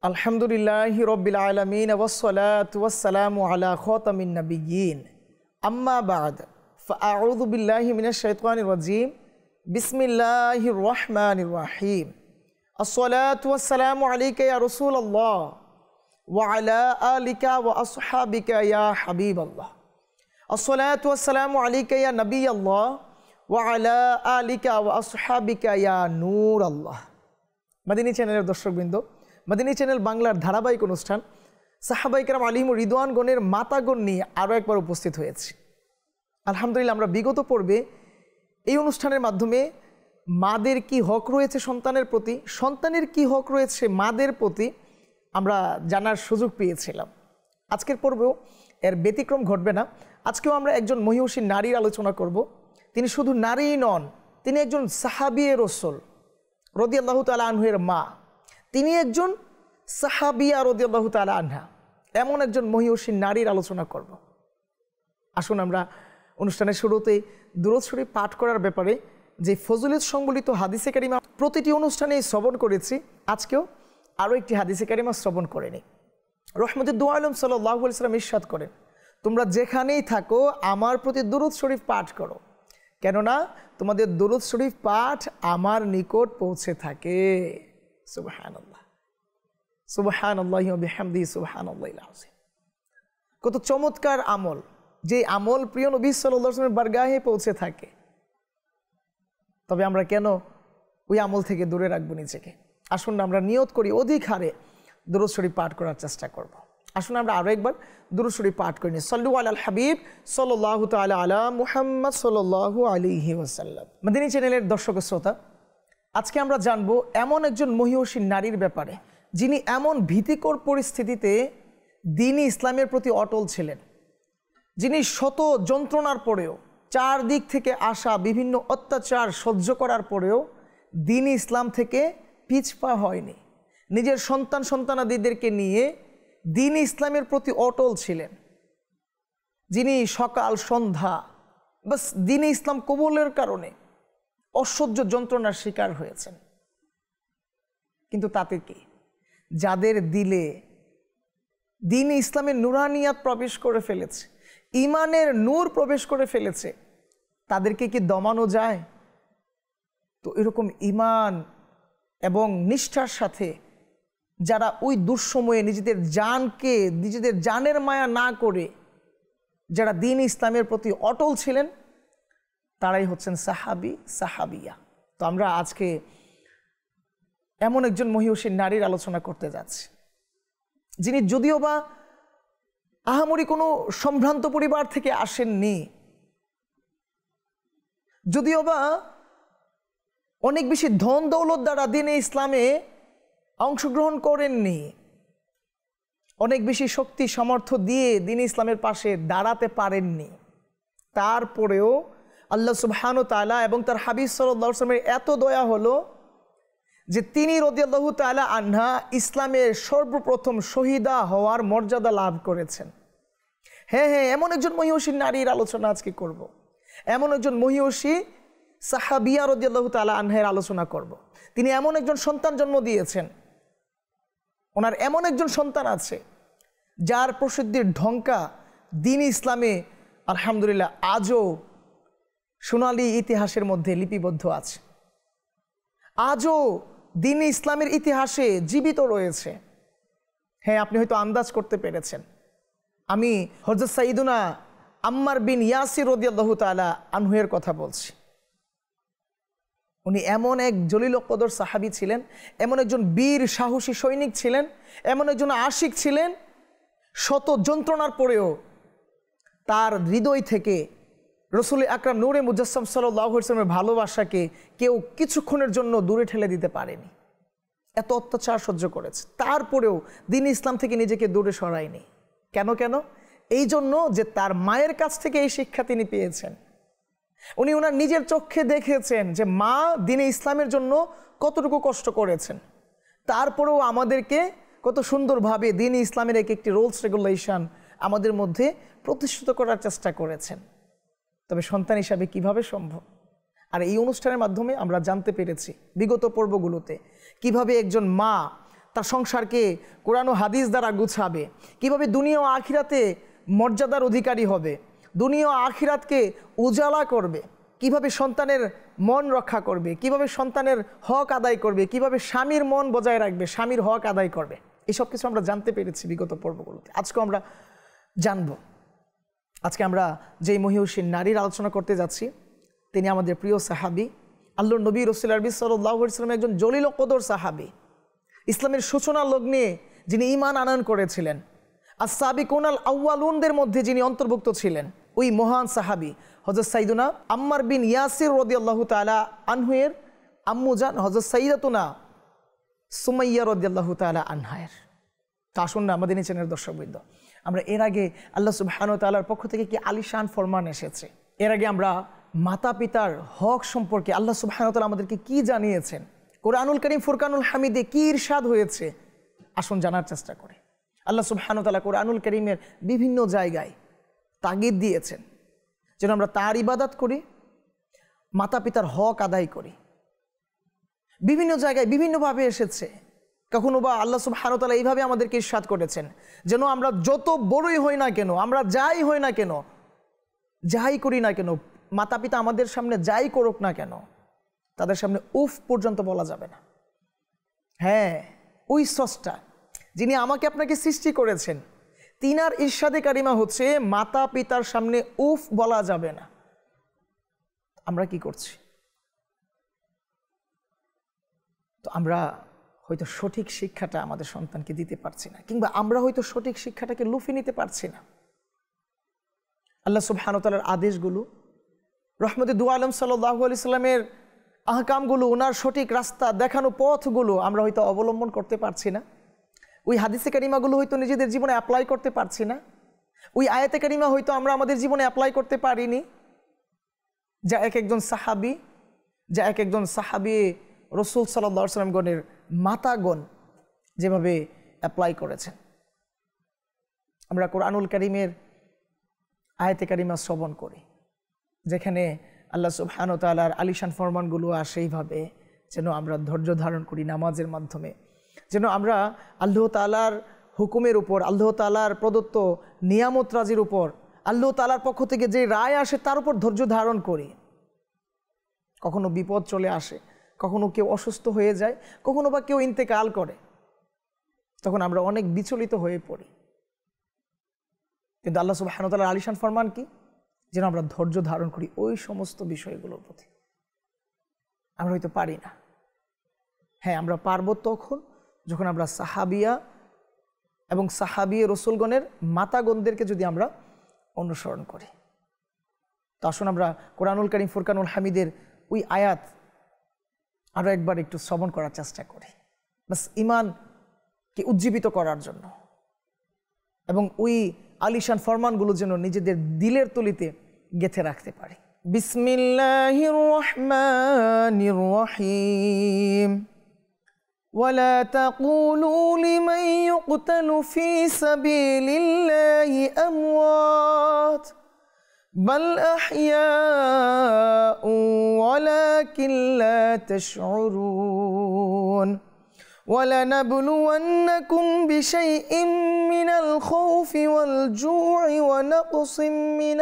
আলহামদুলিল্লাহি রব্বিল আলামিন ওয়াসসালাতু ওয়াসসালামু আলা খাতামিন নাবিয়্যিন আম্মা বা'দ ফাআউযু বিল্লাহি মিনাশ শাইতানির রাজীম বিসমিল্লাহির রহমানির রহিম আসসালাতু ওয়াসসালামু আলাইকা ইয়া রাসূলুল্লাহ ওয়া আলা আলিকা ওয়া আসহাবিকা ইয়া হাবিবাল্লাহ আসসালাতু ওয়াসসালামু আলাইকা ইয়া নবিয়াল্লাহ ওয়া আলা আলিকা ওয়া আসহাবিকা ইয়া নূরাল্লাহ। মাদিনী চ্যানেলের দর্শকবৃন্দ, মাদিনী চ্যানেল বাংলার ধারাবাহিক অনুষ্ঠান সাহাবায়ে কেরাম আলিহিমুর রিদওয়ানগণের মাতাগণ নিয়ে আরও একবার উপস্থিত হয়েছি। আলহামদুলিল্লাহ, আমরা বিগত পর্বে এই অনুষ্ঠানের মাধ্যমে মাদের কি হক রয়েছে সন্তানের প্রতি, সন্তানের কি হক রয়েছে মাদের প্রতি আমরা জানার সুযোগ পেয়েছিলাম। আজকের পর্বেও এর ব্যতিক্রম ঘটবে না। আজকেও আমরা একজন মহিয়সী নারীর আলোচনা করব। তিনি শুধু নারীই নন, তিনি একজন সাহাবিয়ে রাসূল রাদিয়াল্লাহু তাআলা আনহুর মা, তিনি একজন সাহাবিয়া রাদিয়াল্লাহু তাআলা আনহা, এমন একজন মহিয়সী নারীর আলোচনা করব। আসুন আমরা অনুষ্ঠানের শুরুতেই দুরূদ শরীফ পাঠ করার ব্যাপারে যে ফজিলত সংবলিত হাদিসে কারিমা প্রতিটি অনুষ্ঠানেই শ্রবণ করেছি, আজকেও আরও একটি হাদিসে কারিমা শ্রবণ করে নিই। রহমতুদ দু আলম সাল্লাল্লাহু আলাইহি ওয়াসাল্লাম ইরশাদ করেন, তোমরা যেখানেই থাকো আমার প্রতি দুরূদ শরীফ পাঠ করো, কেননা তোমাদের দুরূদ শরীফ পাঠ আমার নিকট পৌঁছে থাকে। সুবহানাল্লাহ, সুবহানাল্লাহি ওয়া বিহামদিহি সুবহানাল্লাহিল আযীম। কত চমৎকার আমল, যে আমল প্রিয় নবী সাল্লাল্লাহু আলাইহি ওয়াসাল্লামের বারগাহে পৌঁছে থাকে। তবে আমরা কেন ওই আমল থেকে দূরে রাখবো নিজেকে? আসুন না আমরা নিয়ত করি অধিক হারে দুরূদ শরীফ পাঠ করার চেষ্টা করব। আসুন আমরা আরও একবার দুরূদ শরীফ পাঠ করি নি। সাল্লু আলাল হাবিব সাল্লাল্লাহু তাআলা আলা মুহাম্মদ সাল্লাল্লাহু আলাইহি ওয়াসাল্লাম। মাদিনী চ্যানেলের দর্শক শ্রোতা, আজকে আমরা জানবো এমন একজন মহিয়সী নারীর ব্যাপারে, যিনি এমন ভীতিকর পরিস্থিতিতে দ্বীন-ই ইসলামের প্রতি অটল ছিলেন, যিনি শত যন্ত্রণার পরেও, চারদিক থেকে আসা বিভিন্ন অত্যাচার সহ্য করার পরেও দ্বীন-ই ইসলাম থেকে পিছপা হয়নি। নিজের সন্তানাদিদেরকে নিয়ে দ্বীন-ই ইসলামের প্রতি অটল ছিলেন, যিনি সকাল সন্ধ্যা বাস দ্বীন-ই ইসলাম কবুলের কারণে অসহ্য যন্ত্রণার শিকার হয়েছেন। কিন্তু তাতে কি, যাদের দিলে দ্বীন-ই ইসলামের নুরানিয়াত প্রবেশ করে ফেলেছে, ইমানের নূর প্রবেশ করে ফেলেছে, তাদেরকে কি দমানো যায়? তো এরকম ইমান এবং নিষ্ঠার সাথে যারা ওই দুঃসময়ে নিজেদের জানের মায়া না করে যারা দ্বীন-ই ইসলামের প্রতি অটল ছিলেন, তারাই হচ্ছেন সাহাবিয়া। তো আমরা আজকে এমন একজন মহিয়সী নারীর আলোচনা করতে যাচ্ছি, যিনি যদিও বা আহামরি কোনো সম্ভ্রান্ত পরিবার থেকে আসেননি, যদিও বা অনেক বেশি ধন দৌলত দ্বারা দ্বীন-ই ইসলামে অংশগ্রহণ করেননি, অনেক বেশি শক্তি সামর্থ্য দিয়ে দ্বীন-ই ইসলামের পাশে দাঁড়াতে পারেননি, তারপরেও আল্লাহ সুবহানাহু ওয়া তাআলা এবং তার হাবিব সাল্লাল্লাহু আলাইহি ওয়াসাল্লামের এত দয়া হলো যে তিনি রাদিয়াল্লাহু তাআলা আনহা ইসলামের সর্বপ্রথম শহীদা হওয়ার মর্যাদা লাভ করেছেন। হ্যাঁ, এমন একজন মহিয়সী নারীর আলোচনা আজকে করব। এমন একজন মহিয়সী সাহাবিয়া রাদিয়াল্লাহু তাআলা আনহার আলোচনা করব। তিনি এমন একজন সন্তান জন্ম দিয়েছেন, ওনার এমন একজন সন্তান আছে যার প্রসিদ্ধির ঢঙ্কা দ্বীন-ই ইসলামে আলহামদুলিল্লাহ আজও সোনালী ইতিহাসের মধ্যে লিপিবদ্ধ আছে, আজও দ্বীন-ই ইসলামের ইতিহাসে জীবিত রয়েছে। হ্যাঁ, আপনি হয়তো আন্দাজ করতে পেরেছেন, আমি হযরত সাইয়্যিদুনা আম্মার বিন ইয়াসির রাদিয়াল্লাহু তাআলা আনহুর কথা বলছি। উনি এমন এক জলিল কদর সাহাবী ছিলেন, এমন একজন বীর সাহসী সৈনিক ছিলেন, এমন একজন আশিক ছিলেন, শত যন্ত্রণার পরেও তার হৃদয় থেকে রাসূল আকরাম নূরে মুজাসসাম সাল্লাল্লাহু আলাইহি ওয়াসাল্লামের ভালোবাসাকে কেউ কিছুক্ষণের জন্য দূরে ঠেলে দিতে পারেনি। এত অত্যাচার সহ্য করেছে, তারপরেও দ্বীন-ই ইসলাম থেকে নিজেকে দূরে সরায়নি। কেন? এই জন্য যে তার মায়ের কাছ থেকে এই শিক্ষা তিনি পেয়েছেন। উনি ওনার নিজের চোখে দেখেছেন যে মা দ্বীন-ই ইসলামের জন্য কতটুকু কষ্ট করেছেন, তারপরেও আমাদেরকে কত সুন্দরভাবে দ্বীন-ই ইসলামের একটি রুলস রেগুলেশন আমাদের মধ্যে প্রতিষ্ঠিত করার চেষ্টা করেছেন। তবে সন্তান হিসাবে কিভাবে সম্ভব? আর এই অনুষ্ঠানের মাধ্যমে আমরা জানতে পেরেছি বিগত পর্বগুলোতে কিভাবে একজন মা তার সংসারকে কোরআন ও হাদিস দ্বারা গুছাবে, কিভাবে দুনিয়া ও আখিরাতে মর্যাদার অধিকারী হবে, দুনিয়া ও আখিরাতকে উজালা করবে, কিভাবে সন্তানের মন রক্ষা করবে, কিভাবে সন্তানের হক আদায় করবে, কিভাবে স্বামীর মন বজায় রাখবে, স্বামীর হক আদায় করবে, এইসব কিছু আমরা জানতে পেরেছি বিগত পর্বগুলোতে। আজকে আমরা জানব। আজকে আমরা যেই মহিউসীন নারীর আলোচনা করতে যাচ্ছি তিনি আমাদের প্রিয় সাহাবী, আল্লাহর নবী রাসূল আরবি সাল্লাল্লাহু আলাইহি ওয়াসাল্লাম, একজন জলিল ও কদর সাহাবী, ইসলামের সূচনা লগ্নে যিনি ঈমান আনয়ন করেছিলেন, আস-সাবিকুনাল আউয়ালুনদের মধ্যে যিনি অন্তর্ভুক্ত ছিলেন, ওই মহান সাহাবী হযরত সাইয়্যিদুনা আম্মার বিন ইয়াসির রাদিয়াল্লাহু তাআলা আনহুয়ের আম্মু জান হযরত সাইয়্যিদাতুনা সুমাইয়া রাদিয়াল্লাহু তাআলা আনহায়ের। তা আসুন না আমাদের চ্যানেলের দর্শকবৃন্দ, আমরা এর আগে আল্লাহ সুবহানাহু ওয়া তাআলার পক্ষ থেকে কি আলিশান ফরমান এসেছে, এর আগে আমরা মাতা পিতার হক সম্পর্কে আল্লাহ সুবহানাহু ওয়া তাআলা আমাদেরকে কি জানিয়েছেন, কোরআনুল কারীম ফুরকানুল হামিদে কি ইরশাদ হয়েছে, আসুন জানার চেষ্টা করি। আল্লাহ সুবহানাহু ওয়া তাআলা কোরআনুল কারীমের বিভিন্ন জায়গায় তাগিদ দিয়েছেন যেন আমরা তার ইবাদত করি, মাতা পিতার হক আদায় করি। বিভিন্ন জায়গায় বিভিন্নভাবে এসেছে, কখনো বা আল্লাহ সুবহানাহু ওয়া তাআলা এইভাবে আমাদেরকে ইরশাদ করেছেন যেন আমরা যত বড়ই হই না কেন, আমরা যাই হই না কেন, যাই করি না কেন, মাতা পিতা আমাদের সামনে যাই করুক না কেন, তাদের সামনে উফ পর্যন্ত বলা যাবে না। হ্যাঁ, ওই স্রষ্টা যিনি আমাকে আপনাকে সৃষ্টি করেছেন তিনার ইরশাদে কারিমা হচ্ছে মাতা পিতার সামনে উফ বলা যাবে না। আমরা কি করছি? তো আমরা হয়তো সঠিক শিক্ষাটা আমাদের সন্তানকে দিতে পারছি না, কিংবা আমরা হয়তো সঠিক শিক্ষাটাকে লুফে নিতে পারছি না। আল্লাহ সুবহানাহু ওয়া তাআলার আদেশগুলো, রহমতে দু আলম সাল্লাল্লাহু আলাইহি সাল্লামের আহকামগুলো, ওনার সঠিক রাস্তা দেখানো পথগুলো আমরা হয়তো অবলম্বন করতে পারছি না। ওই হাদিসে কারিমাগুলো হয়তো নিজেদের জীবনে অ্যাপ্লাই করতে পারছি না। ওই আয়াতে কারিমা হয়তো আমরা আমাদের জীবনে অ্যাপ্লাই করতে পারিনি, যা এক একজন সাহাবী রাসূল সাল্লাল্লাহু আলাইহি ওয়াসাল্লাম গণের মাতাগণ যেভাবে অ্যাপ্লাই করেছেন। আমরা কোরআনুল কারীমের আয়াতে কারিমা শ্রবণ করি, যেখানে আল্লাহ সুবহানাহু ওয়া তাআলার আলিশান ফরমানগুলো আসে এইভাবে যেন আমরা ধৈর্য ধারণ করি নামাজের মাধ্যমে, যেন আমরা আল্লাহ তাআলার হুকুমের উপর, আল্লাহ তাআলার প্রদত্ত নিয়ামত রাজির উপর, আল্লাহ তাআলার পক্ষ থেকে যে রায় আসে তার উপর ধৈর্য ধারণ করি। কখনো বিপদ চলে আসে, কখনো কেউ অসুস্থ হয়ে যায়, কখনো বা কেউ ইন্তেকাল করে, তখন আমরা অনেক বিচলিত হয়ে পড়ি। কিন্তু আল্লাহ সুবহানাহু ওয়া তাআলার আলিশান ফরমান কি? যেন আমরা ধৈর্য ধারণ করি ওই সমস্ত বিষয়গুলোর প্রতি। আমরা হয়তো পারি না। হ্যাঁ, আমরা পারবো তখন যখন আমরা সাহাবিয়া এবং সাহাবী রাসূলগণের মাতাগণদেরকে যদি আমরা অনুসরণ করি। তো আসুন আমরা কোরআনুল কারীম ফুরকানুল হামিদের ওই আয়াত আরও একবার একটু শ্রবণ করার চেষ্টা করি, বাস ঈমানকে উজ্জীবিত করার জন্য, এবং ওই আলিশান ফরমানগুলো যেন নিজেদের দিলের তুলিতে গেঁথে রাখতে পারি। বিসমিল্লাহির রহমানির রহিম। ولا تقولوا لمن يقتل في سبيل الله أموات بل أحياء ولكن لا تشعرون ولنبلونكم بشيء من الخوف والجوع ونقص من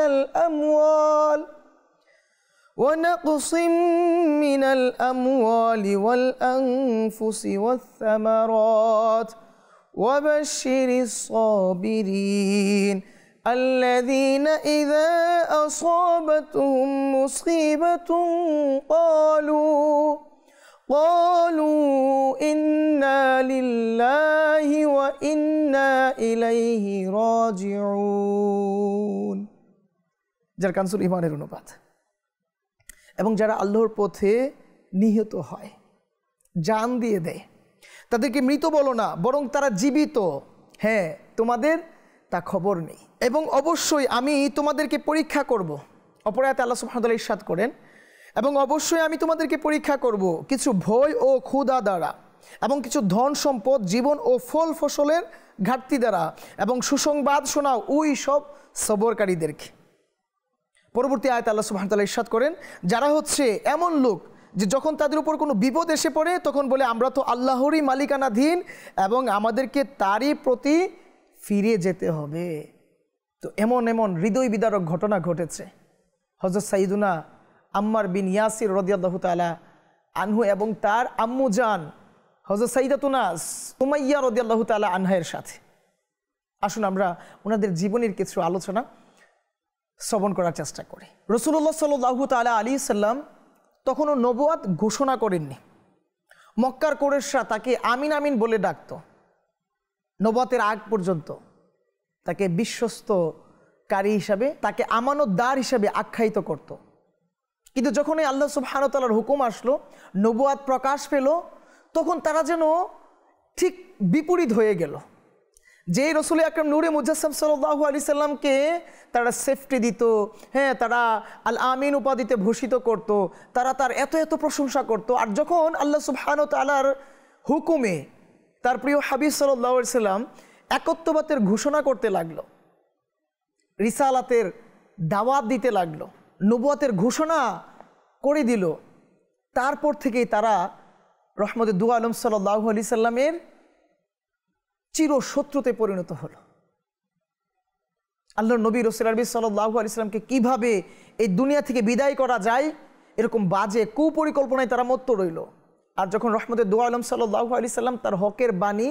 الأموال والأنفس والثمرات وبشر الصابرين الذين إذا أصابتهم مصيبة قالوا إنا لله وإنا إليه راجعون। যার কানসুল ইমানের অনুবাদ। এবং যারা আল্লাহর পথে নিহত হয়, জান দিয়ে দেয়, তাদেরকে মৃত বলো না, বরং তারা জীবিত। হ্যাঁ, তোমাদের তা খবর নেই। এবং অবশ্যই আমি তোমাদেরকে পরীক্ষা করব। অপর আয়াতে আল্লাহ সুবহানাহু ওয়া তাআলা ইরশাদ করেন, এবং অবশ্যই আমি তোমাদেরকে পরীক্ষা করব কিছু ভয় ও ক্ষুধা দ্বারা, এবং কিছু ধন সম্পদ, জীবন ও ফল ফসলের ঘাটতি দ্বারা, এবং সুসংবাদ শোনাও ওই সব সবরকারীদেরকে। পরবর্তী আয়াতে আল্লাহ সুবহানাহু ওয়া তাআলা ইরশাদ করেন, যারা হচ্ছে এমন লোক যে যখন তাদের উপর কোনো বিপদ এসে পড়ে তখন বলে আমরা তো আল্লাহরই মালিকানাধীন এবং আমাদেরকে তারই প্রতি ফিরে যেতে হবে। তো এমন এমন হৃদয় বিদারক ঘটনা ঘটেছে। হযরত সাইয়্যিদুনা আম্মার বিন ইয়াসির রাদিয়াল্লাহু তাআলা আনহু এবং তার আম্মু জান হযরত সাইয়্যিদাতুনা সুমাইয়া রাদিয়াল্লাহু তাআলা আনহার সাথে। আসুন আমরা ওনাদের জীবনের কিছু আলোচনা শ্রবণ করার চেষ্টা করি। রাসূলুল্লাহ সাল্লাল্লাহু তাআলা আলাইহি সাল্লাম তখনও নবুয়াত ঘোষণা করেননি। মক্কার কুরাইশরা তাকে আমিন আমিন বলে ডাকত। নবুয়াতের আগ পর্যন্ত তাকে বিশ্বস্তকারী হিসাবে, তাকে আমানতদার হিসাবে আখ্যায়িত করত। কিন্তু যখনই আল্লাহ সুবহানাহু ওয়া তাআলার হুকুম আসলো, নবুয়াত প্রকাশ পেল, তখন তারা যেন ঠিক বিপরীত হয়ে গেল। যে রসুল আকরাম নূরে মুজাসসাম সাল্লাল্লাহু আলাইহি সাল্লামকে তারা সেফটি দিত, হ্যাঁ, তারা আল আমিন উপাধিতে ভূষিত করত, তারা তার এত এত প্রশংসা করত। আর যখন আল্লাহ সুবহানাহু ওয়া তাআলার হুকুমে তার প্রিয় হাবিব সাল্লাল্লাহু আলাইহি সাল্লাম একত্ববাদের ঘোষণা করতে লাগলো, রিসালাতের দাওয়াত দিতে লাগলো, নবুয়াতের ঘোষণা করে দিল, তারপর থেকেই তারা রহমতে দু আলম সাল্লাল্লাহু আলাইহি সাল্লামের চিরশত্রুতে পরিণত হলো। আল্লাহর নবী রাসূল আরবি সাল্লাল্লাহু আলাইহি সাল্লামকে কিভাবে এই দুনিয়া থেকে বিদায় করা যায় এরকম বাজে কুপরিকল্পনায় তারা মত্ত রইল। আর যখন রহমতে দু আলম সাল্লাল্লাহু আলাইহি সাল্লাম তার হকের বাণী,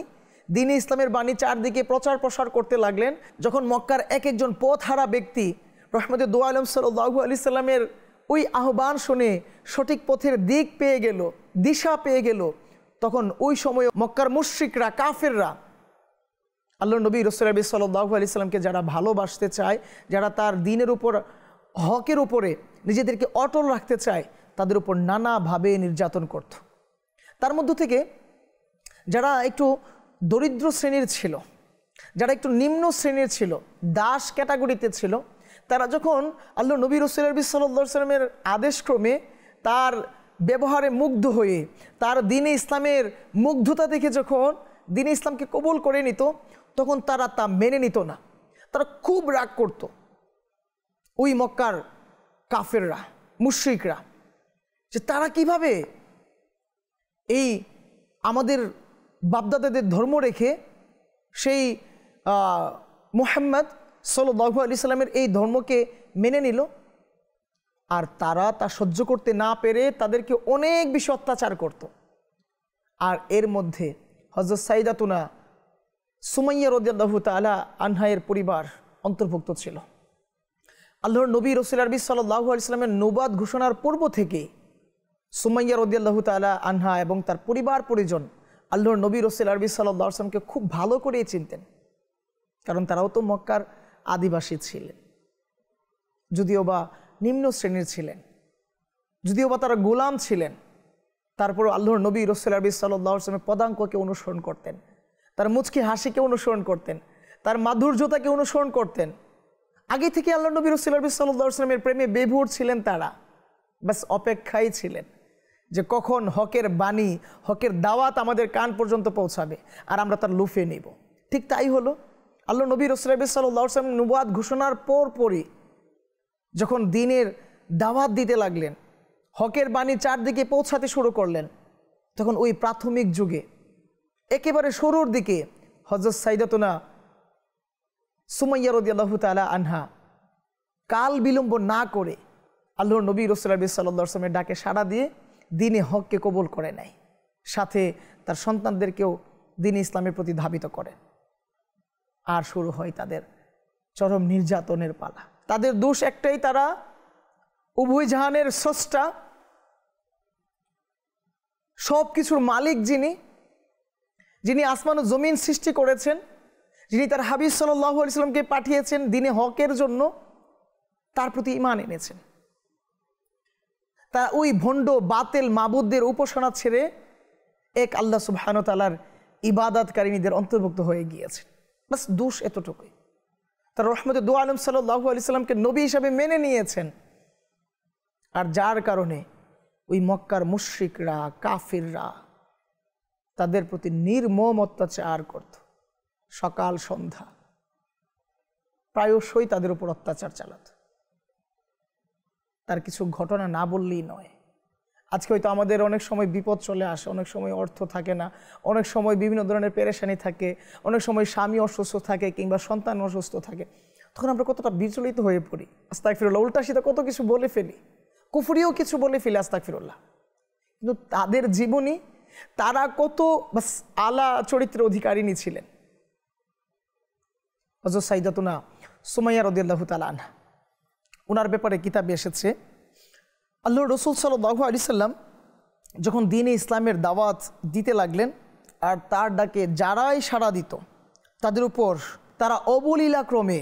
দ্বীনে ইসলামের বাণী চারদিকে প্রচার প্রসার করতে লাগলেন, যখন মক্কার এক একজন পথহারা ব্যক্তি রহমতে দু আলম সাল্লাল্লাহু আলাইহি সাল্লামের ওই আহ্বান শুনে সঠিক পথের দিক পেয়ে গেল, দিশা পেয়ে গেল, তখন ওই সময় মক্কার মুশরিকরা, কাফেররা আল্লাহর নবী রাসূল আরবি সাল্লাল্লাহু আলাইহি সাল্লামকে যারা ভালোবাসতে চায়, যারা তার দ্বীনের উপর, হকের উপরে নিজেদেরকে অটল রাখতে চায়, তাদের উপর নানাভাবে নির্যাতন করত। তার মধ্য থেকে যারা একটু দরিদ্র শ্রেণীর ছিল, যারা একটু নিম্ন শ্রেণীর ছিল, দাস ক্যাটাগরিতে ছিল, তারা যখন আল্লাহর নবী রাসূল আরবি সাল্লাল্লাহু আলাইহি সাল্লামের আদেশক্রমে তার ব্যবহারে মুগ্ধ হয়ে, তার দ্বীনে ইসলামের মুগ্ধতা দেখে যখন দ্বীনে ইসলামকে কবুল করে নিত, তখন তারা তা মেনে নিত না। তারা খুব রাগ করত। ওই মক্কার কাফেররা, মুশরিকরা, যে তারা কিভাবে এই আমাদের বাপদাদাদের ধর্ম রেখে সেই মুহাম্মদ সাল্লাল্লাহু আলাইহি সাল্লামের এই ধর্মকে মেনে নিল। আর তারা তা সহ্য করতে না পেরে তাদেরকে অনেক বেশি অত্যাচার করত। আর এর মধ্যে হযরত সাইয়্যিদাতুনা সুমাইয়া রাদিয়াল্লাহু তাআলা আনহায়ের পরিবার অন্তর্ভুক্ত ছিল। আল্লাহর নবী রাসূল আরবি সাল্লাল্লাহু আলাইহি সাল্লামের নবুয়াত ঘোষণার পূর্ব থেকে সুমাইয়া রাদিয়াল্লাহু তাআলা আনহা এবং তার পরিবার পরিজন আল্লাহর নবী রাসূল আরবি সাল্লাল্লাহু আলাইহি সাল্লামকে খুব ভালো করেই চিনতেন, কারণ তারাও তো মক্কার আদিবাসী ছিলেন, যদিও বা নিম্ন শ্রেণীর ছিলেন, যদিও বা তারা গোলাম ছিলেন, তারপরও আল্লাহর নবী রাসূল আরবি সাল্লাল্লাহু আলাইহি সাল্লামের পদাঙ্ককে অনুসরণ করতেন, তার মুচকি হাসিকে অনুসরণ করতেন, তার মাধুর্যতাকে অনুসরণ করতেন। আগে থেকে আল্লাহর নবী রাসূল আরবি সাল্লাল্লাহু আলাইহি সাল্লামের প্রেমে বিভোর ছিলেন তারা, বাস অপেক্ষায় ছিলেন যে কখন হকের বাণী, হকের দাওয়াত আমাদের কান পর্যন্ত পৌঁছাবে আর আমরা তার লুফে নিব। ঠিক তাই হলো। আল্লাহর নবী রাসূল আরবি সাল্লাল্লাহু আলাইহি সাল্লাম নবুয়াত ঘোষণার পরই যখন দ্বীনের দাওয়াত দিতে লাগলেন, হকের বাণী চারদিকে পৌঁছাতে শুরু করলেন, তখন ওই প্রাথমিক যুগে একেবারে শুরুর দিকে হযরত সাইয়্যিদাতুনা সুমাইয়া রাদিয়াল্লাহু তাআলা আনহা কাল বিলম্ব না করে আল্লাহর নবী রাসূল আরবি সাল্লাল্লাহু আলাইহি ওয়াসাল্লামের ডাকে সাড়া দিয়ে দ্বীনে হককে কবুল করে নেয়, সাথে তার সন্তানদেরকেও দ্বীনে ইসলামের প্রতি ধাবিত করে। আর শুরু হয় তাদের চরম নির্যাতনের পালা। তাদের দোষ একটাই, তারা উভয় জাহানের স্রষ্টা, সব কিছুর মালিক যিনি আসমান ও জমিন সৃষ্টি করেছেন, যিনি তার হাবিব সাল্লাল্লাহু আলাইহি সাল্লামকে পাঠিয়েছেন দ্বীনে হকের জন্য, তার প্রতি ঈমান এনেছেন। তারা ওই ভণ্ড বাতিল মাবুদদের উপাসনা ছেড়ে এক আল্লাহ সুবহানাহু ওয়া তাআলার ইবাদতকারীদের অন্তর্ভুক্ত হয়ে গিয়েছেন। বাস দোষ এতটুকুই। তারা রহমতে দু আলম সাল্লাল্লাহু আলাইহি সাল্লামকে নবী হিসাবে মেনে নিয়েছেন, আর যার কারণে ওই মক্কার মুশরিকরা, কাফিররা তাদের প্রতি নির্মম অত্যাচার করত। সকাল সন্ধ্যা প্রায়শই তাদের উপর অত্যাচার চালাত। তার কিছু ঘটনা না বললেই নয়। আজকে হয়তো আমাদের অনেক সময় বিপদ চলে আসে, অনেক সময় অর্থ থাকে না, অনেক সময় বিভিন্ন ধরনের পেরেশানি থাকে, অনেক সময় স্বামী অসুস্থ থাকে কিংবা সন্তান অসুস্থ থাকে, তখন আমরা কতটা বিচলিত হয়ে পড়ি, আস্তাগফিরুল্লাহ, উল্টা সিধা কত কিছু বলে ফেলি, কুফরিও কিছু বলে ফেলি, আস্তাগফিরুল্লাহ। কিন্তু তাদের জীবনী, তারা কত আলা চরিত্রের অধিকারিণী ছিলেন। হযরত সাইয়্যিদাতুনা সুমাইয়া রাদিয়াল্লাহু তাআলা আনহা, ওনার ব্যাপারে কিতাবে এসেছে আল্লাহর রাসূল সাল্লাল্লাহু আলাইহি সাল্লাম যখন দ্বীনে ইসলামের দাওয়াত দিতে লাগলেন, আর তার ডাকে যারাই সাড়া দিত তাদের উপর তারা অবলীলাক্রমে,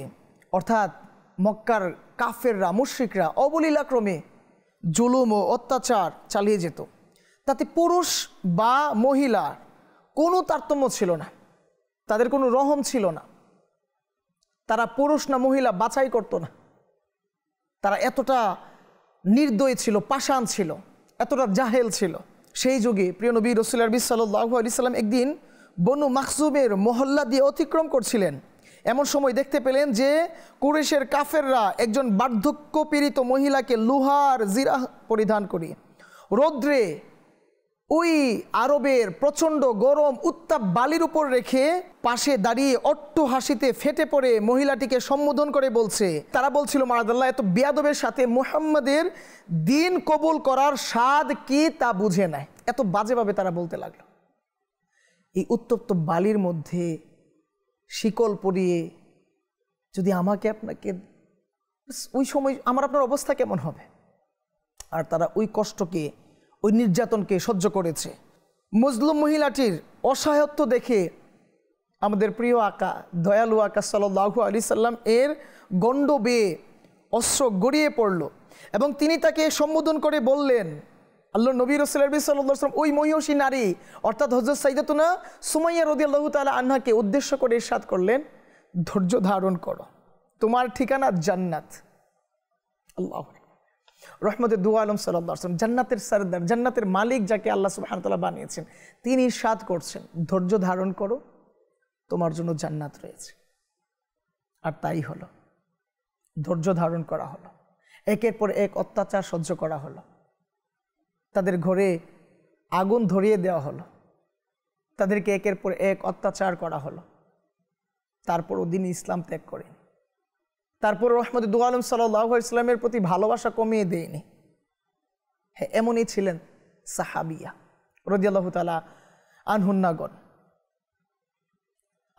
অর্থাৎ মক্কার কাফেররা, মুশরিকরা অবলীলাক্রমে জুলুম ও অত্যাচার চালিয়ে যেত। তাতে পুরুষ বা মহিলার কোনো তারতম্য ছিল না, তাদের কোনো রহম ছিল না, তারা পুরুষ না মহিলা বাছাই করত না। তারা এতটা নির্দয় ছিল, পাষাণ ছিল, এতটা জাহেল ছিল। সেই যুগে প্রিয় নবী রাসূলুল্লাহ সাল্লাল্লাহু আলাইহি সাল্লাম একদিন বনু মাখজুমের মহল্লা দিয়ে অতিক্রম করছিলেন। এমন সময় দেখতে পেলেন যে কুরাইশের কাফেররা একজন বার্ধক্য পীড়িত মহিলাকে লোহার জিরাহ পরিধান করিয়ে রৌদ্রে ওই আরবের প্রচণ্ড গরম উত্তাপ বালির উপর রেখে পাশে দাঁড়িয়ে অট্ট হাসিতে ফেটে পড়ে মহিলাটিকে সম্বোধন করে বলছে। তারা বলছিল, মাআযাল্লাহ, এত বেয়াদবের সাথে মুহাম্মাদের দিন কবুল করার স্বাদ কি তা বুঝে নেয়। এত বাজেভাবে তারা বলতে লাগলো। এই উত্তপ্ত বালির মধ্যে শিকল পরিয়ে যদি আমাকে আপনাকে, ওই সময় আমার আপনার অবস্থা কেমন হবে? আর তারা ওই কষ্টকে, ওই নির্যাতনকে সহ্য করেছে। মজলুম মহিলাটির অসহায়ত্ব দেখে আমাদের প্রিয় আকা, দয়ালু আকা সাল্লাল্লাহু আলাইহি সাল্লাম এর গণ্ড বেয়ে অশ্র গড়িয়ে পড়ল এবং তিনি তাকে সম্বোধন করে বললেন, আল্লাহর নবী রাসূলুল্লাহ সাল্লাল্লাহু আলাইহি ওয়াসাল্লাম ওই মহিষী নারী অর্থাৎ হযরত সাইয়্যিদাতুনা সুমাইয়া রাদিয়াল্লাহু তাআলা আনহাকে উদ্দেশ্য করে ইরশাদ করলেন, ধৈর্য ধারণ করো, তোমার ঠিকানা জান্নাত। আল্লাহু রহমতের দু আলম সাল্লাল্লাহু আলাইহি ওয়াসাল্লাম, জান্নাতের সরদার, জান্নাতের মালিক যাকে আল্লাহ সুবহানাহু ওয়া তাআলা বানিয়েছেন, তিনি ইরশাদ করছেন, ধৈর্য ধারণ করো, তোমার জন্য জান্নাত রয়েছে। আর তাই হলো, ধৈর্য ধারণ করা হলো, একের পর এক অত্যাচার সহ্য করা হলো, তাদের ঘরে আগুন ধরিয়ে দেওয়া হলো, তাদেরকে একের পর এক অত্যাচার করা হলো, তারপর দিন ইসলাম ত্যাগ করেন। তারপর রহমতে দু আলম সাল্লাল্লাহু আলাইহি ওয়াসাল্লামের প্রতি ভালোবাসা কমিয়ে দেয়নি। হ্যাঁ, এমনই ছিলেন সাহাবিয়া রাদিয়াল্লাহু তাআলা আনহুন্নাগণ।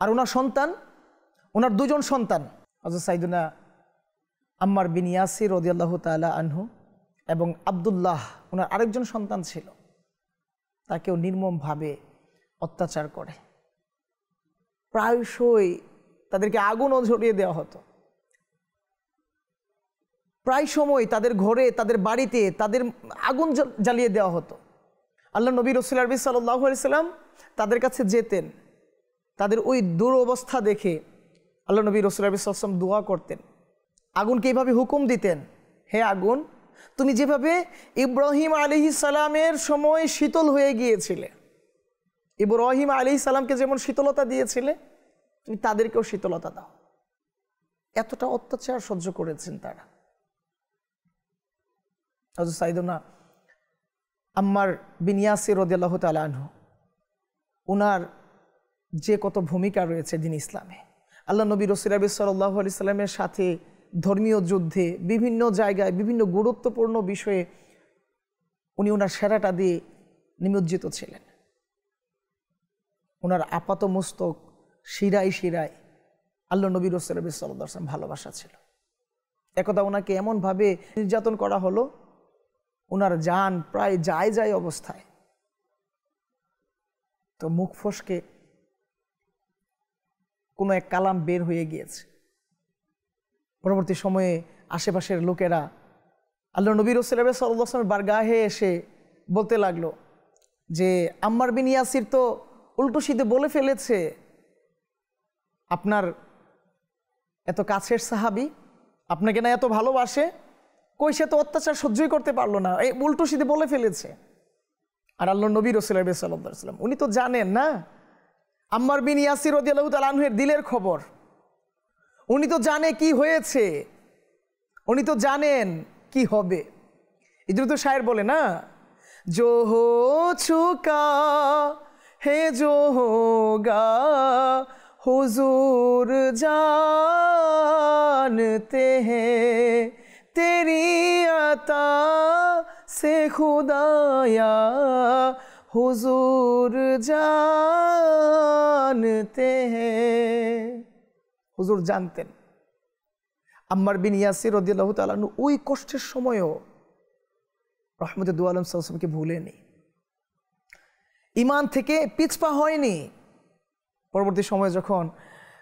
আর ওনার সন্তান, ওনার দুজন সন্তান, হযরত সাইয়্যিদুনা আম্মার বিন ইয়াসির রাদিয়াল্লাহু তাআলা আনহু এবং আব্দুল্লাহ, ওনার আরেকজন সন্তান ছিল, তাকেও নির্মমভাবে অত্যাচার করে। প্রায়শই তাদেরকে আগুনও ঝরিয়ে দেওয়া হতো, প্রায় সময় তাদের ঘরে, তাদের বাড়িতে তাদের আগুন জ্বালিয়ে দেওয়া হতো। আল্লাহ নবী রাসূলুল্লাহ সাল্লাল্লাহু আলাইহি সাল্লাম তাদের কাছে যেতেন, তাদের ওই দুরবস্থা দেখে আল্লাহ নবী রাসূলুল্লাহ সাল্লাল্লাহু আলাইহি ওয়াসাল্লাম দোয়া করতেন, আগুনকে এইভাবে হুকুম দিতেন, হে আগুন, তুমি যেভাবে ইব্রাহিম আলাইহিস সালামের সময় শীতল হয়ে গিয়েছিলে, ইব্রাহিম আলাইহিস সালামকে যেমন শীতলতা দিয়েছিলে, তুমি তাদেরকেও শীতলতা দাও। এতটা অত্যাচার সহ্য করেছেন তারা। হযরত সাইয়্যিদুনা আম্মার বিন ইয়াসির রাদিয়াল্লাহু তাআলা আনহু, ওনার যে কত ভূমিকা রয়েছে দিন ইসলামে, আল্লাহ নবী রাসূলুল্লাহ সাল্লাল্লাহু আলাইহি সাল্লামের সাথে ধর্মীয় যুদ্ধে বিভিন্ন জায়গায় বিভিন্ন গুরুত্বপূর্ণ বিষয়ে উনি ওনার সেরাটা দিয়ে নিমজ্জিত ছিলেন। ওনার আপাত মস্তক শিরায় শিরায় আল্লাহ নবী রাসূলুল্লাহ সাল্লাল্লাহু আলাইহি ওয়াসাল্লাম ভালোবাসা ছিল। একদা ওনাকে এমনভাবে নির্যাতন করা হলো, ওনার জান প্রায় যায় যায় অবস্থায়, তো মুখ ফসকে কোনো এক কালাম বের হয়ে গিয়েছে। পরবর্তী সময়ে আশেপাশের লোকেরা আল্লাহ নবী রাসূলুল্লাহ সাল্লাল্লাহু আলাইহি ওয়াসাল্লামের বারগাহে এসে বলতে লাগলো যে আম্মার বিন ইয়াসির তো উল্টো সিধে বলে ফেলেছে, আপনার এত কাছের সাহাবী, আপনাকে না এত ভালোবাসে, কই সে তো অত্যাচার সহ্যই করতে পারলো না, এই উল্টো সিধে বলে ফেলেছে। আর আল্লাহ নবী রাসূলুল্লাহ সাল্লাল্লাহু আলাইহি ওয়াসাল্লাম উনি তো জানেন না আম্মার বিন ইয়াসির রাদিয়াল্লাহু তাআলা আনহুর দিলের খবর, উনি তো জানে কি হয়েছে, উনি তো জানেন কি হবে। এই জন্য তো শায়ের বলে না जो हो चुका है जो होगा हुजूर जानते हैं तेरी अता से खुदाया हुजूर जानते हैं। হুজুর জানতেন। আম্মার বিন ইয়াসির রাদিয়াল্লাহু তাআলা আনহু ওই কষ্টের সময়ও রহমতে দু আলম সাল্লাল্লাহু আলাইহি ওয়াসাল্লামকে ভুলেনি, ঈমান থেকে পিছপা হয়নি। পরবর্তী সময়ে যখন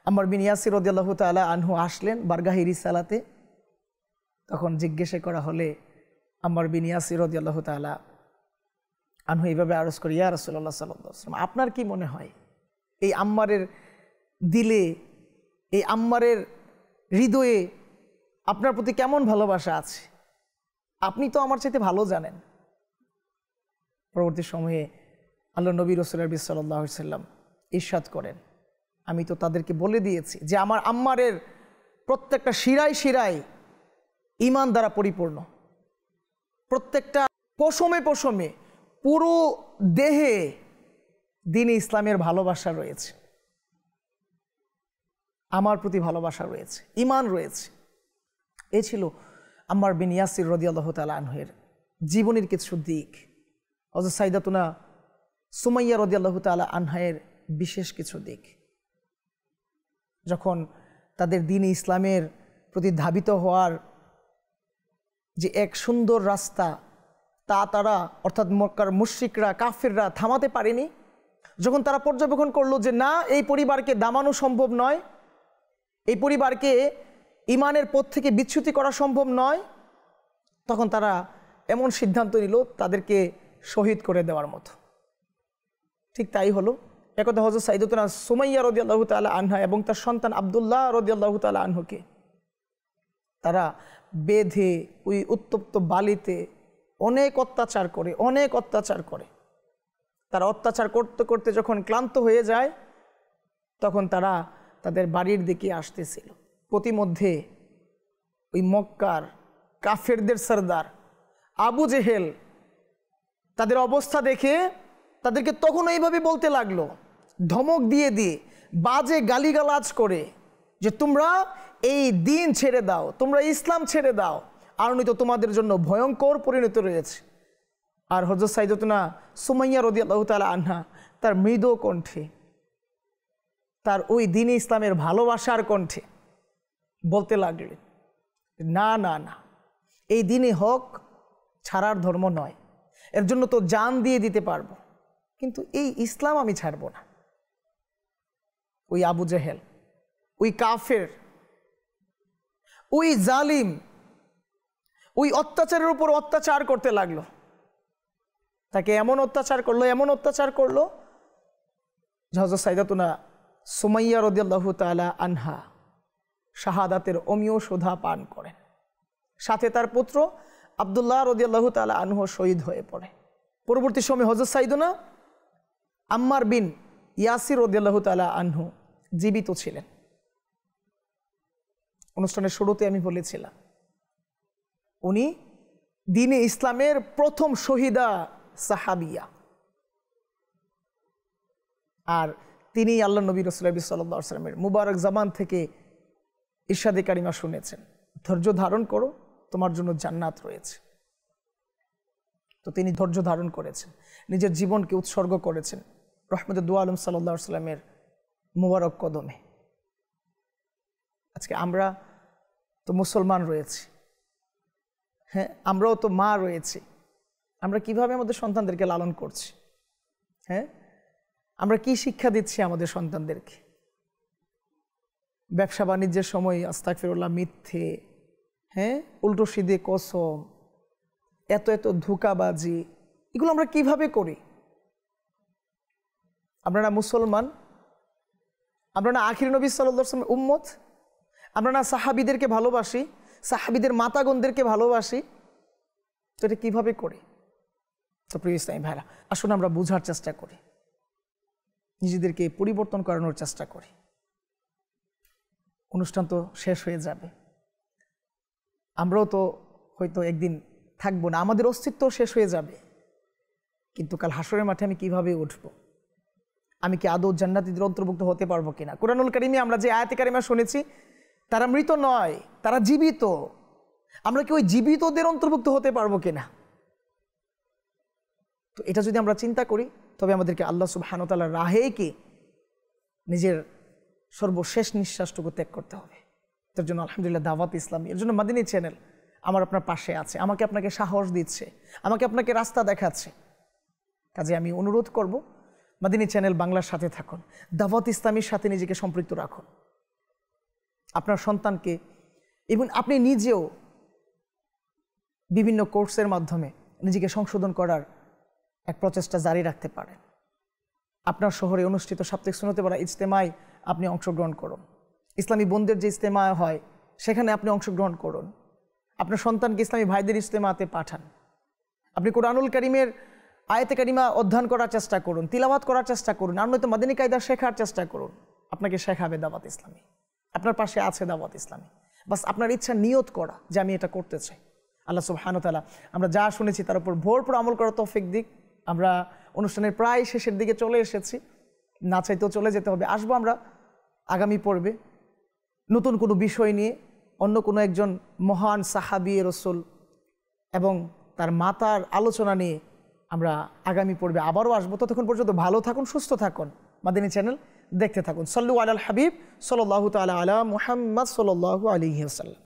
আম্মার বিন ইয়াসির রাদিয়াল্লাহু তাআলা আনহু আসলেন বারগাহে রিসালাতে, তখন জিজ্ঞাসা করা হলে আম্মার বিন ইয়াসির রাদিয়াল্লাহু তাআলা আনহু এইভাবে আরজ করি, ইয়া রাসূলুল্লাহ সাল্লাল্লাহু আলাইহি ওয়াসাল্লাম, আপনার কি মনে হয় এই আম্মারের দিলে, এই আম্মারের হৃদয়ে আপনার প্রতি কেমন ভালোবাসা আছে? আপনি তো আমার চাইতে ভালো জানেন। পরবর্তী সময়ে আল্লাহ নবী রাসূল সাল্লাল্লাহু আলাইহি ওয়াসাল্লাম ইরশাদ করেন, আমি তো তাদেরকে বলে দিয়েছি যে আমার আম্মারের প্রত্যেকটা শিরায় শিরায় ঈমান দ্বারা পরিপূর্ণ, প্রত্যেকটা পশমে পশমে পুরো দেহে দ্বীন ইসলামের ভালোবাসা রয়েছে, আমার প্রতি ভালোবাসা রয়েছে, ঈমান রয়েছে। এ ছিল আম্মার বিন ইয়াসির রাদিয়াল্লাহু তাআলা আনহুর জীবনের কিছু দিক। হযরত সাইদাতুনা সুমাইয়া রাদিয়াল্লাহু তাআলা আনহায়ের বিশেষ কিছু দিক। যখন তাদের দ্বীন ইসলামের প্রতি ধাবিত হওয়ার যে এক সুন্দর রাস্তা, তা তারা অর্থাৎ মক্কার মুশরিকরা কাফিররা থামাতে পারেনি। যখন তারা পর্যবেক্ষণ করলো যে না, এই পরিবারকে দামানো সম্ভব নয়, এই পরিবারকে ঈমানের পথ থেকে বিচ্যুতি করা সম্ভব নয়, তখন তারা এমন সিদ্ধান্ত নিল তাদেরকে শহীদ করে দেওয়ার মতো। ঠিক তাই হলো। একদা হযরত সাইদাতুনা সুমাইয়া রাদিয়াল্লাহু তাআলা আনহা এবং তার সন্তান আব্দুল্লাহ রাদিয়াল্লাহু তাআলা আনহুকে তারা বেঁধে ওই উত্তপ্ত বালিতে অনেক অত্যাচার করে তারা অত্যাচার করতে করতে যখন ক্লান্ত হয়ে যায়, তখন তারা তাদের বাড়ির দিকে আসতেছিল। প্রতিমধ্যে ওই মক্কার কাফেরদের সরদার আবু জেহেল তাদের অবস্থা দেখে তাদেরকে তখন এইভাবে বলতে লাগলো, ধমক দিয়ে দিয়ে বাজে গালিগালাজ করে, যে তোমরা এই দিন ছেড়ে দাও, তোমরা ইসলাম ছেড়ে দাও, আর নয়তো তোমাদের জন্য ভয়ঙ্কর পরিণতি রয়েছে। আর হযরত সাইদাতুনা সুমাইয়া রাদিয়াল্লাহু তাআলা আনহা তার মৃদু কণ্ঠে, তার ওই দ্বীন ইসলামের ভালোবাসার কণ্ঠে বলতে লাগলেন, না না না, এই দ্বীনে হক ছাড়ার ধর্ম নয়, এর জন্য তো জান দিয়ে দিতে পারবো, কিন্তু এই ইসলাম আমি ছাড়ব না। ওই আবু জেহেল, ওই কাফের, ওই জালিম, ওই অত্যাচারের উপর অত্যাচার করতে লাগলো, তাকে এমন অত্যাচার করলো হযরত সাইদাতুনা সুমাইয়া রাদিয়াল্লাহু তাআলা আনহা শাহাদাতের অমীয় সুধা পান করেন। সাথে তার পুত্র আব্দুল্লাহ রাদিয়াল্লাহু তাআলা আনহু শহীদ হয়ে পড়ে। পরবর্তী সময়ে হযরত সাইদুনা আম্মার বিন ইয়াসির রাদিয়াল্লাহু তাআলা আনহু জীবিত ছিলেন। অনুষ্ঠানের শুরুতে আমি বলেছিলাম, উনি দ্বীনে ইসলামের প্রথম শহীদা সাহাবিয়া, আর তিনি আল্লাহ নবী রাসূলুল্লাহ সাল্লাল্লাহু আলাইহি ওয়াসাল্লামের মুবারক জামান থেকে ইরশাদে কারিমা শুনেছেন, ধৈর্য ধারণ করো, তোমার জন্য জান্নাত রয়েছে। তো তিনি ধৈর্য ধারণ করেছেন, নিজের জীবনকে উৎসর্গ করেছেন রহমতে দু আলম সাল্লাল্লাহু আলাইহি ওয়াসাল্লামের মুবারক কদমে। আজকে আমরা তো মুসলমান রয়েছি, হ্যাঁ, আমরাও তো মা রয়েছি। আমরা কিভাবে আমাদের সন্তানদেরকে লালন করছি? হ্যাঁ, আমরা কি শিক্ষা দিচ্ছি আমাদের সন্তানদেরকে? ব্যবসা বাণিজ্যের সময় আস্তাগফিরুল্লাহ মিথ্যে, হ্যাঁ, উল্টো সিধে কসম, এত এত ধোঁকাবাজি, এগুলো আমরা কিভাবে করি? আমরা না মুসলমান? আমরা না আখির নবী সাল্লাল্লাহু আলাইহি ওয়াসাল্লামের উম্মত? আমরা না সাহাবীদেরকে ভালোবাসি, সাহাবীদের মাতাগণদেরকে ভালোবাসি? তো এটা কীভাবে করি? তো প্রিয় ইসলামী ভাইরা, আসুন আমরা বোঝার চেষ্টা করি, নিজেদেরকে পরিবর্তন করানোর চেষ্টা করি। অনুষ্ঠান তো শেষ হয়ে যাবে, আমরাও তো হয়তো একদিন থাকবো না, আমাদের অস্তিত্ব শেষ হয়ে যাবে। কিন্তু কাল হাসরের মাঠে আমি কিভাবে উঠব, আমি কি আদৌ জান্নাতীদের অন্তর্ভুক্ত হতে পারবো কিনা। কোরআনুল কারিমে আমরা যে আয়াতে কারিমা শুনেছি তারা মৃত নয়, তারা জীবিত। আমরা কি ওই জীবিতদের অন্তর্ভুক্ত হতে পারবো কিনা? তো এটা যদি আমরা চিন্তা করি তবে আমাদেরকে আল্লাহ সুবহানাহু ওয়া তাআলার রাহে কি নিজের সর্বশেষ নিঃশ্বাসটুকু ত্যাগ করতে হবে। তার জন্য আলহামদুলিল্লাহ দাওয়াত ইসলামী, এর জন্য মাদিনী চ্যানেল আমার আপনার পাশে আছে, আমাকে আপনাকে সাহস দিচ্ছে, আমাকে আপনাকে রাস্তা দেখাচ্ছে। কাজে আমি অনুরোধ করব, মাদিনী চ্যানেল বাংলার সাথে থাকুন, দাওয়াত ইসলামীর সাথে নিজেকে সম্পৃক্ত রাখুন। আপনার সন্তানকে এবং আপনি নিজেও বিভিন্ন কোর্সের মাধ্যমে নিজেকে সংশোধন করার এক প্রচেষ্টা জারি রাখতে পারেন। আপনার শহরে অনুষ্ঠিত সাপ্তাহিক সুন্নতে পড়া ইজতেমায় আপনি অংশগ্রহণ করুন। ইসলামী বোনদের যে ইজতেমা হয় সেখানে আপনি অংশগ্রহণ করুন। আপনার সন্তানকে ইসলামী ভাইদের ইজতেমাতে পাঠান। আপনি কোরআনুল কারিমের আয়াতে কারিমা অধ্যয়ন করার চেষ্টা করুন, তিলাওয়াত করার চেষ্টা করুন, আর নয়তো মাদিনী কায়দা শেখার চেষ্টা করুন। আপনাকে শেখাবে দাওয়াত ইসলামী, আপনার পাশে আছে দাওয়াত ইসলামী। বাস আপনার ইচ্ছা নিয়ত করা যে আমি এটা করতে চাই। আল্লাহ সুবহানাহু ওয়া তাআলা আমরা যা শুনেছি তার উপর ভরপুর আমল করার তৌফিক দিক। আমরা অনুষ্ঠানের প্রায় শেষের দিকে চলে এসেছি, না চাইতেও চলে যেতে হবে। আসবো আমরা আগামী পর্বে নতুন কোনো বিষয় নিয়ে, অন্য কোনো একজন মহান সাহাবী রাসূল এবং তার মাতার আলোচনা নিয়ে আমরা আগামী পর্বে আবারও আসবো। ততক্ষণ পর্যন্ত ভালো থাকুন, সুস্থ থাকুন, মাদিনী চ্যানেল দেখতে থাকুন। সাল্লু আলাল হাবিব সাল্লাল্লাহু তাআলা আলা মুহাম্মদ সাল্লাল্লাহু আলাইহি ওয়াসাল্লাম।